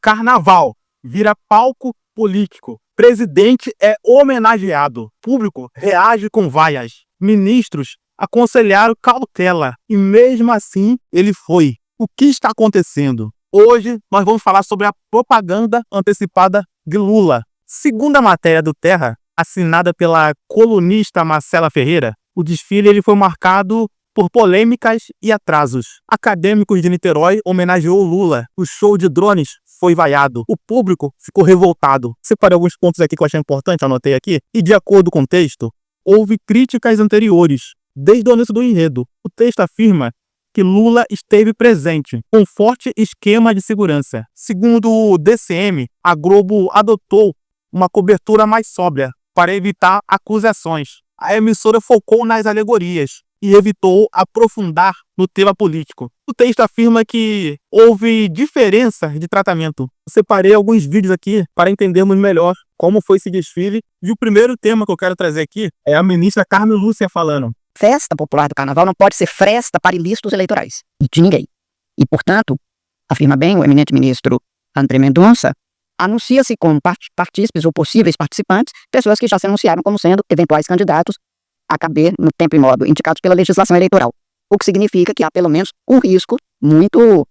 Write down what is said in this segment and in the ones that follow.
Carnaval vira palco político. Presidente é homenageado. Público reage com vaias. Ministros aconselharam cautela. E mesmo assim, ele foi. O que está acontecendo? Hoje, nós vamos falar sobre a propaganda antecipada de Lula. Segundo a matéria do Terra, assinada pela colunista Marcela Ferreira, o desfile ele foi marcado por polêmicas e atrasos. Acadêmicos de Niterói homenageou Lula. O show de drones foi vaiado. O público ficou revoltado. Separei alguns pontos aqui que eu achei importante, anotei aqui. E de acordo com o texto, houve críticas anteriores, desde o início do enredo. O texto afirma que Lula esteve presente, com forte esquema de segurança. Segundo o DCM, a Globo adotou uma cobertura mais sóbria para evitar acusações. A emissora focou nas alegorias e evitou aprofundar no tema político. O texto afirma que houve diferença de tratamento. Eu separei alguns vídeos aqui para entendermos melhor como foi esse desfile. E o primeiro tema que eu quero trazer aqui é a ministra Carmen Lúcia falando. Festa popular do carnaval não pode ser fresta para ilícitos eleitorais de ninguém. E, portanto, afirma bem o eminente ministro André Mendonça, anuncia-se como partícipes ou possíveis participantes pessoas que já se anunciaram como sendo eventuais candidatos a caber no tempo e modo indicados pela legislação eleitoral. O que significa que há pelo menos um risco muito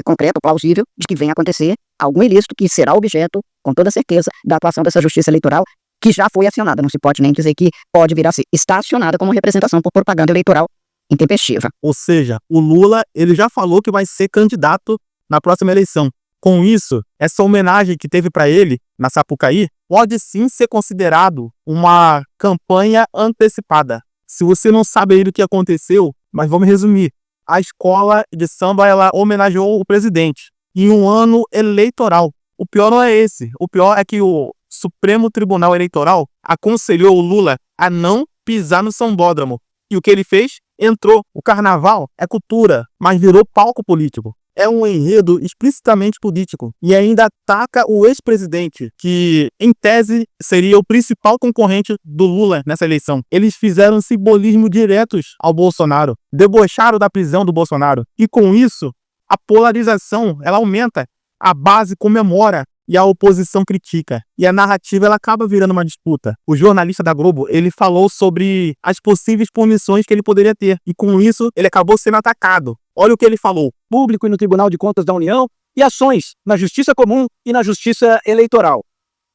concreto, plausível, de que venha acontecer algum ilícito que será objeto, com toda certeza, da atuação dessa justiça eleitoral, que já foi acionada. Não se pode nem dizer que pode vir a ser. Está acionada como representação por propaganda eleitoral intempestiva. Ou seja, o Lula ele já falou que vai ser candidato na próxima eleição. Com isso, essa homenagem que teve para ele na Sapucaí pode sim ser considerado uma campanha antecipada. Se você não sabe aí do que aconteceu, mas vamos resumir. A escola de samba ela homenageou o presidente em um ano eleitoral. O pior não é esse. O pior é que o Supremo Tribunal Eleitoral aconselhou o Lula a não pisar no sambódromo. E o que ele fez? Entrou. O carnaval é cultura, mas virou palco político. É um enredo explicitamente político e ainda ataca o ex-presidente, que, em tese, seria o principal concorrente do Lula nessa eleição. Eles fizeram simbolismo diretos ao Bolsonaro, debocharam da prisão do Bolsonaro. E com isso, a polarização ela aumenta, a base comemora e a oposição critica. E a narrativa ela acaba virando uma disputa. O jornalista da Globo ele falou sobre as possíveis punições que ele poderia ter. E com isso, ele acabou sendo atacado. Olha o que ele falou. Público e no Tribunal de Contas da União e ações na Justiça Comum e na Justiça Eleitoral.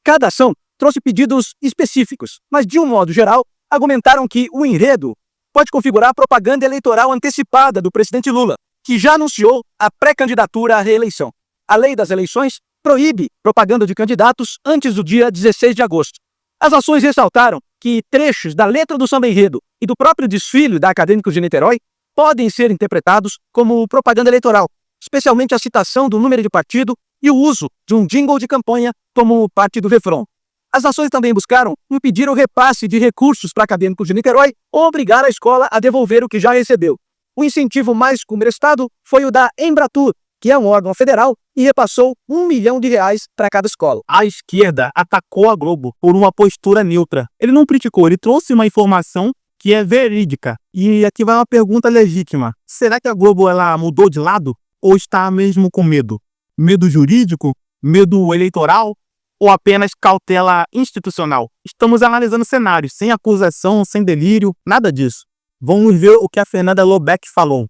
Cada ação trouxe pedidos específicos, mas de um modo geral, argumentaram que o enredo pode configurar a propaganda eleitoral antecipada do presidente Lula, que já anunciou a pré-candidatura à reeleição. A lei das eleições proíbe propaganda de candidatos antes do dia 16 de agosto. As ações ressaltaram que trechos da letra do samba enredo e do próprio desfile da Acadêmicos de Niterói podem ser interpretados como propaganda eleitoral, especialmente a citação do número de partido e o uso de um jingle de campanha como parte do refrão. As ações também buscaram impedir o repasse de recursos para Acadêmicos de Niterói ou obrigar a escola a devolver o que já recebeu. O incentivo mais contestado foi o da Embratur, que é um órgão federal, e repassou R$1 milhão para cada escola. A esquerda atacou a Globo por uma postura neutra. Ele não criticou, ele trouxe uma informação que é verídica. E aqui vai uma pergunta legítima. Será que a Globo ela mudou de lado? Ou está mesmo com medo? Medo jurídico? Medo eleitoral? Ou apenas cautela institucional? Estamos analisando cenários, sem acusação, sem delírio, nada disso. Vamos ver o que a Fernanda Lobeck falou.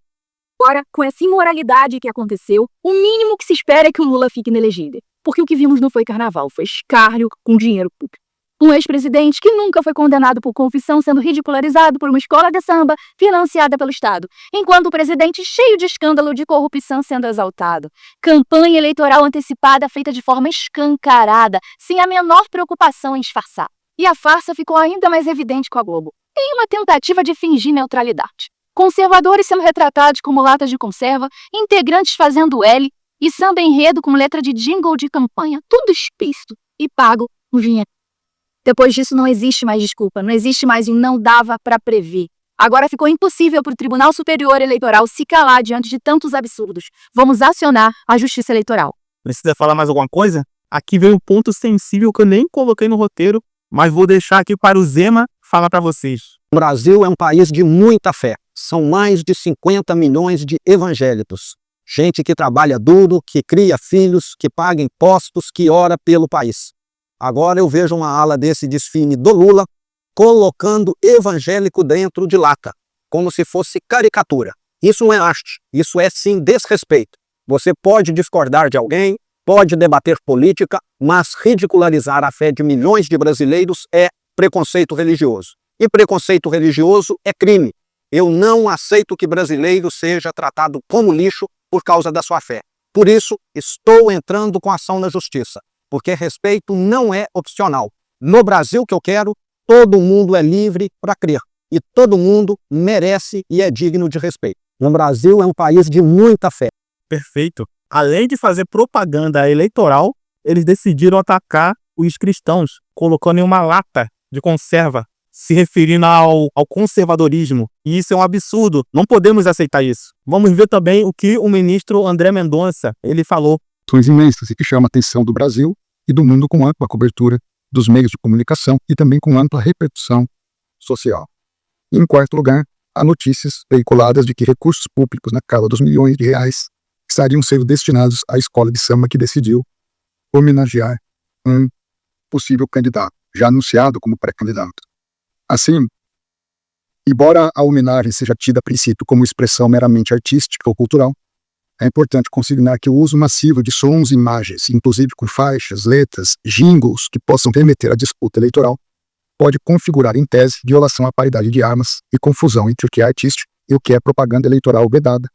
Agora, com essa imoralidade que aconteceu, o mínimo que se espera é que o Lula fique inelegível. Porque o que vimos não foi carnaval, foi escárnio com dinheiro público. Um ex-presidente que nunca foi condenado por confissão sendo ridicularizado por uma escola de samba financiada pelo Estado, enquanto o presidente cheio de escândalo de corrupção sendo exaltado. Campanha eleitoral antecipada feita de forma escancarada, sem a menor preocupação em disfarçar. E a farsa ficou ainda mais evidente com a Globo, em uma tentativa de fingir neutralidade. Conservadores sendo retratados como latas de conserva, integrantes fazendo L e samba enredo com letra de jingle de campanha, tudo explícito e pago com dinheiro. Depois disso não existe mais desculpa, não existe mais um não dava para prever. Agora ficou impossível para o Tribunal Superior Eleitoral se calar diante de tantos absurdos. Vamos acionar a Justiça Eleitoral. Precisa falar mais alguma coisa? Aqui veio um ponto sensível que eu nem coloquei no roteiro, mas vou deixar aqui para o Zema falar para vocês. O Brasil é um país de muita fé. São mais de 50 milhões de evangélicos. Gente que trabalha duro, que cria filhos, que paga impostos, que ora pelo país. Agora eu vejo uma ala desse desfile do Lula colocando evangélico dentro de lata, como se fosse caricatura. Isso não é arte, isso é sim desrespeito. Você pode discordar de alguém, pode debater política, mas ridicularizar a fé de milhões de brasileiros é preconceito religioso. E preconceito religioso é crime. Eu não aceito que brasileiro seja tratado como lixo por causa da sua fé. Por isso, estou entrando com ação na justiça, porque respeito não é opcional. No Brasil que eu quero, todo mundo é livre para crer. E todo mundo merece e é digno de respeito. O Brasil é um país de muita fé. Perfeito. Além de fazer propaganda eleitoral, eles decidiram atacar os cristãos, colocando em uma lata de conserva, se referindo ao conservadorismo. E isso é um absurdo. Não podemos aceitar isso. Vamos ver também o que o ministro André Mendonça ele falou. Ações imensas e que chamam a atenção do Brasil e do mundo com ampla cobertura dos meios de comunicação e também com ampla repercussão social. E, em quarto lugar, há notícias veiculadas de que recursos públicos na casa dos milhões de reais estariam sendo destinados à escola de samba que decidiu homenagear um possível candidato, já anunciado como pré-candidato. Assim, embora a homenagem seja tida a princípio como expressão meramente artística ou cultural, é importante consignar que o uso massivo de sons e imagens, inclusive com faixas, letras, jingles que possam remeter à disputa eleitoral, pode configurar em tese violação à paridade de armas e confusão entre o que é artístico e o que é propaganda eleitoral vedada.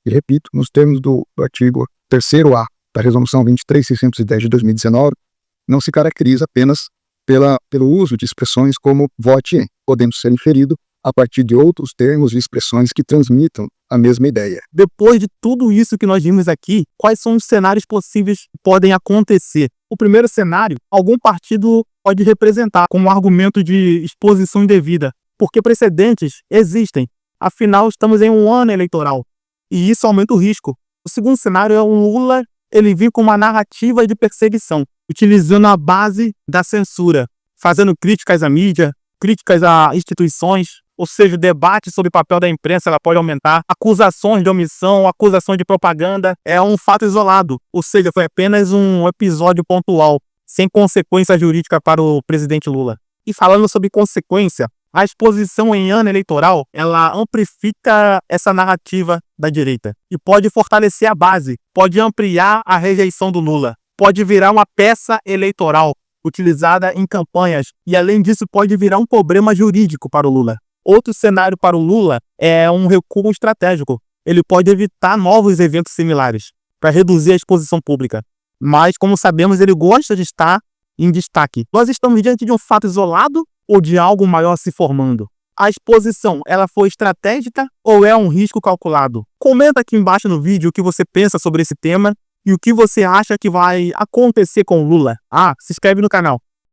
E repito, nos termos do artigo 3º-A da Resolução 23.610 de 2019, não se caracteriza apenas pelo uso de expressões como vote em, podendo ser inferido a partir de outros termos e expressões que transmitam a mesma ideia. Depois de tudo isso que nós vimos aqui, quais são os cenários possíveis que podem acontecer? O primeiro cenário, algum partido pode representar como argumento de exposição indevida, porque precedentes existem. Afinal, estamos em um ano eleitoral e isso aumenta o risco. O segundo cenário é o Lula, ele vir com uma narrativa de perseguição, utilizando a base da censura, fazendo críticas à mídia, críticas a instituições, ou seja, o debate sobre o papel da imprensa ela pode aumentar, acusações de omissão, acusações de propaganda, é um fato isolado, ou seja, foi apenas um episódio pontual, sem consequência jurídica para o presidente Lula. E falando sobre consequência, a exposição em ano eleitoral, ela amplifica essa narrativa da direita e pode fortalecer a base, pode ampliar a rejeição do Lula, pode virar uma peça eleitoral utilizada em campanhas e, além disso, pode virar um problema jurídico para o Lula. Outro cenário para o Lula é um recuo estratégico. Ele pode evitar novos eventos similares para reduzir a exposição pública. Mas, como sabemos, ele gosta de estar em destaque. Nós estamos diante de um fato isolado ou de algo maior se formando? A exposição, ela foi estratégica ou é um risco calculado? Comenta aqui embaixo no vídeo o que você pensa sobre esse tema e o que você acha que vai acontecer com o Lula. Se inscreve no canal.